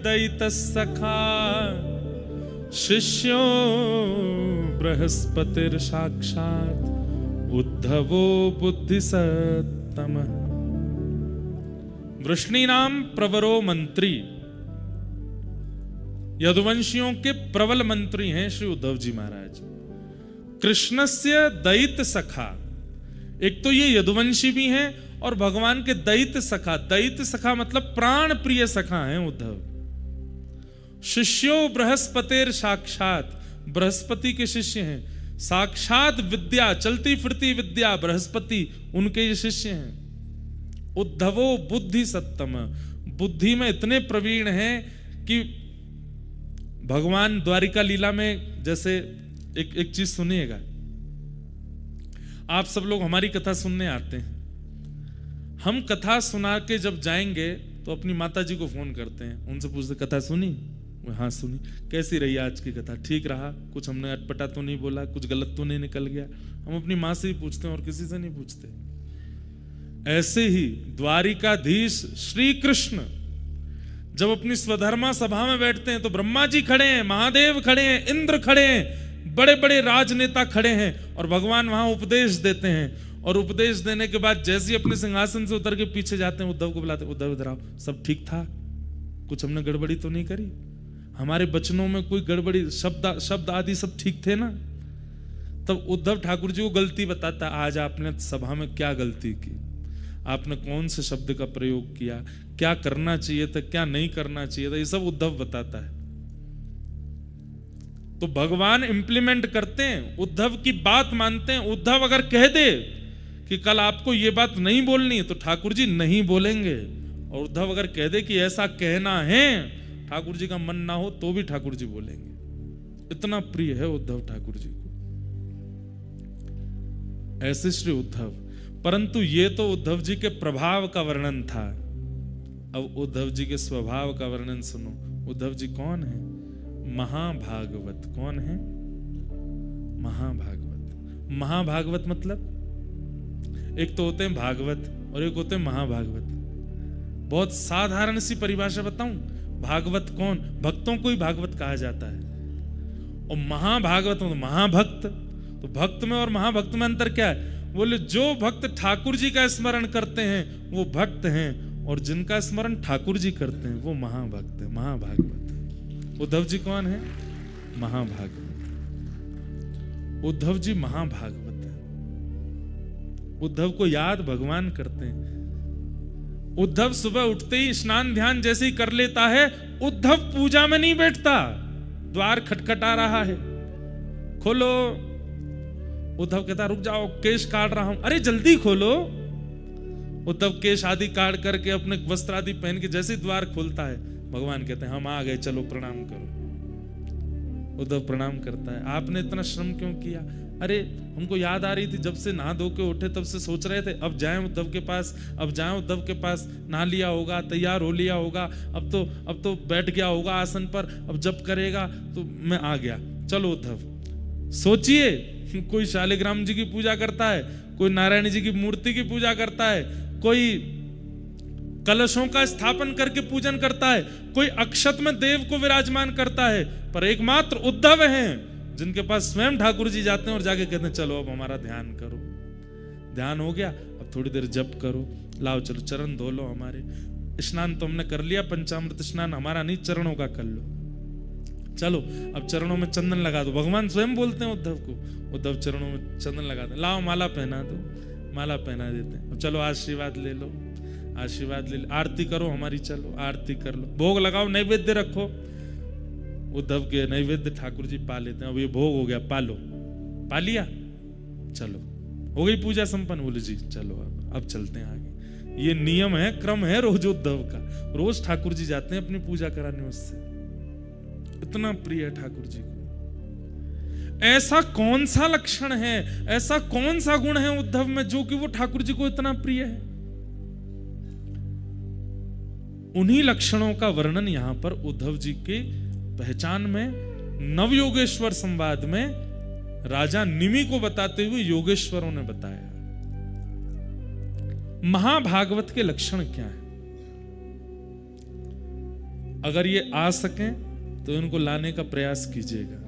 दयितस्सखा शिष्यो बृहस्पतिर साक्षात् उद्धवो बुद्धिसत्तमः। वृष्णीनां प्रवरो मंत्री, यदुवंशियों के प्रबल मंत्री हैं श्री उद्धव जी महाराज। कृष्णस्य दयित सखा, एक तो ये यदुवंशी भी हैं और भगवान के दयित सखा। दयित सखा मतलब प्राण प्रिय सखा हैं उद्धव। शिष्यो बृहस्पतिर साक्षात, बृहस्पति के शिष्य हैं। साक्षात विद्या, चलती फिरती विद्या, बृहस्पति उनके ये शिष्य हैं। उद्धवो बुद्धि सत्तम, बुद्धि में इतने प्रवीण हैं कि भगवान द्वारिका लीला में, जैसे एक चीज सुनिएगा, आप सब लोग हमारी कथा सुनने आते हैं, हम कथा सुना के जब जाएंगे तो अपनी माता जी को फोन करते हैं, उनसे पूछते कथा सुनी? हाँ सुनी। कैसी रही आज की कथा? ठीक रहा? कुछ हमने अटपटा तो नहीं बोला? कुछ गलत तो नहीं निकल गया? हम अपनी माँ से ही पूछते हैं और किसी से नहीं पूछते। ऐसे ही द्वारिकाधीश श्री कृष्ण जब अपनी स्वधर्मा सभा में बैठते हैं तो ब्रह्मा जी खड़े हैं, महादेव खड़े हैं, इंद्र खड़े हैं, बड़े बड़े राजनेता खड़े हैं और भगवान वहां उपदेश देते हैं। और उपदेश देने के बाद जैसे ही अपने सिंहासन से उतर के पीछे जाते हैं, उद्धव को बुलाते हैं, उद्धव इधर आओ, सब ठीक था? कुछ हमने गड़बड़ी तो नहीं करी? हमारे वचनों में कोई गड़बड़ी, शब्द आदि सब ठीक थे ना? तब उद्धव ठाकुर जी को गलती बताता, आज आपने सभा में क्या गलती की, आपने कौन से शब्द का प्रयोग किया, क्या करना चाहिए था, क्या नहीं करना चाहिए था, ये सब उद्धव बताता है। तो भगवान इंप्लीमेंट करते हैं, उद्धव की बात मानते हैं। उद्धव अगर कह दे कि कल आपको ये बात नहीं बोलनी तो ठाकुर जी नहीं बोलेंगे, और उद्धव अगर कह दे कि ऐसा कहना है, ठाकुर जी का मन ना हो तो भी ठाकुर जी बोलेंगे। इतना प्रिय है उद्धव ठाकुर जी को। ऐसे श्री उद्धव। परंतु ये तो उद्धव जी के प्रभाव का वर्णन था। अब उद्धव जी के स्वभाव का वर्णन सुनो। उद्धव जी कौन है? महाभागवत। कौन है? महाभागवत। महाभागवत मतलब एक तो होते हैं भागवत और एक होते हैं महाभागवत। बहुत साधारण सी परिभाषा बताऊं, भागवत कौन? भक्तों को ही भागवत कहा जाता है। और महाभागवत मतलब महाभक्त। तो भक्त में और महाभक्त में अंतर क्या है? बोले जो भक्त ठाकुर जी का स्मरण करते हैं वो भक्त हैं, और जिनका स्मरण ठाकुर जी करते हैं वो महाभक्त है, महाभागवत। उद्धव जी कौन है? महाभागवत। उद्धव जी महाभागवत है। उद्धव को याद भगवान करते हैं। उद्धव सुबह उठते ही स्नान ध्यान जैसे ही कर लेता है, उद्धव पूजा में नहीं बैठता, द्वार खटखटा रहा है, खोलो। उद्धव कहता रुक जाओ, केश काट रहा हूं। अरे जल्दी खोलो। उद्धव केश आदि काट करके अपने वस्त्र आदि पहन के जैसे ही द्वार खोलता है, भगवान कहते हैं हम आ गए, चलो प्रणाम करो। उद्धव प्रणाम करता है। आपने इतना श्रम क्यों किया? अरे हमको याद आ रही थी, जब से नहा धो के उठे तब से सोच रहे थे अब जाएं उद्धव के पास, अब जाएं उद्धव के पास। नहा लिया होगा, तैयार हो लिया होगा, अब तो बैठ गया होगा आसन पर, अब जब करेगा तो मैं आ गया। चलो उद्धव। सोचिए, कोई शालिग्राम जी की पूजा करता है, कोई नारायण जी की मूर्ति की पूजा करता है, कोई कलशों का स्थापन करके पूजन करता है, कोई अक्षत में देव को विराजमान करता है, पर एकमात्र उद्धव हैं जिनके पास स्वयं ठाकुर जी जाते हैं और जाके कहते हैं चलो अब हमारा ध्यान करो। ध्यान हो गया, अब थोड़ी देर जप करो, लाओ चलो चरण धो लो हमारे, स्नान तो हमने कर लिया, पंचामृत स्नान हमारा नहीं, चरणों का कर लो, चलो अब चरणों में चंदन लगा दो। भगवान स्वयं बोलते हैं उद्धव को, उद्धव चरणों में चंदन लगा दो, लाओ माला पहना दो, माला पहना देते हैं, चलो आशीर्वाद ले लो, आशीर्वाद ले लो, आरती करो हमारी, चलो आरती कर लो, भोग लगाओ, नैवेद्य रखो। उद्धव के नैवेद्य ठाकुर जी पा लेते हैं, अब ये भोग हो गया, पा लो, पा लिया, चलो हो गई पूजा संपन्न। बोले जी चलो अब चलते हैं आगे। ये नियम है, क्रम है रोज उद्धव का, रोज ठाकुर जी जाते हैं अपनी पूजा कराने उससे, इतना प्रिय है ठाकुर जी को। ऐसा कौन सा लक्षण है, ऐसा कौन सा गुण है उद्धव में जो कि वो ठाकुर जी को इतना प्रिय है? उन्हीं लक्षणों का वर्णन यहां पर उद्धव जी के पहचान में नवयोगेश्वर संवाद में राजा निमि को बताते हुए योगेश्वरों ने बताया। महाभागवत के लक्षण क्या है? अगर ये आ सकें तो इनको लाने का प्रयास कीजिएगा।